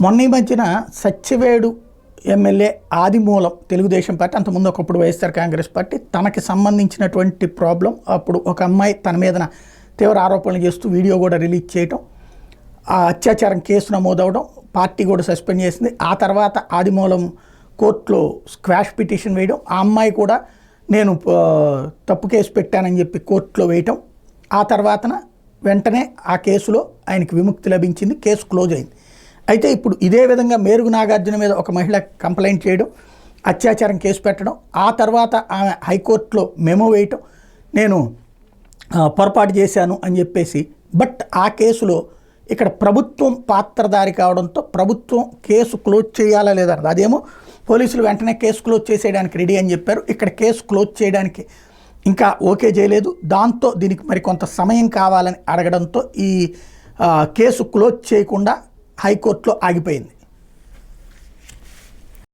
మొన్న ఈ మధ్యన సత్యవేడు ఎమ్మెల్యే ఆదిమూలం తెలుగుదేశం పార్టీ, అంతకుముందు ఒకప్పుడు వైఎస్ఆర్ కాంగ్రెస్ పార్టీ, తనకి సంబంధించినటువంటి ప్రాబ్లం అప్పుడు ఒక అమ్మాయి తన మీదన తీవ్ర ఆరోపణలు చేస్తూ వీడియో కూడా రిలీజ్ చేయటం, ఆ అత్యాచారం కేసు నమోదవడం, పార్టీ కూడా సస్పెండ్ చేసింది. ఆ తర్వాత ఆదిమూలం కోర్టులో స్క్వాష్ పిటిషన్ వేయడం, ఆ అమ్మాయి కూడా నేను తప్పు కేసు పెట్టానని చెప్పి కోర్టులో వేయటం, ఆ తర్వాతన వెంటనే ఆ కేసులో ఆయనకి విముక్తి లభించింది, కేసు క్లోజ్ అయింది. అయితే ఇప్పుడు ఇదే విధంగా మేరుగు నాగార్జున మీద ఒక మహిళ కంప్లైంట్ చేయడం, అత్యాచారం కేసు పెట్టడం, ఆ తర్వాత ఆమె హైకోర్టులో మెమో వేయటం, నేను పొరపాటు చేశాను అని చెప్పేసి. బట్ ఆ కేసులో ఇక్కడ ప్రభుత్వం పాత్రధారి కావడంతో ప్రభుత్వం కేసు క్లోజ్ చేయాలా లేదా, అదేమో పోలీసులు వెంటనే కేసు క్లోజ్ చేసేయడానికి రెడీ అని చెప్పారు. ఇక్కడ కేసు క్లోజ్ చేయడానికి ఇంకా ఓకే చేయలేదు. దాంతో దీనికి మరి కొంత సమయం కావాలని అడగడంతో ఈ కేసు క్లోజ్ చేయకుండా హైకోర్టులో ఆగిపోయింది.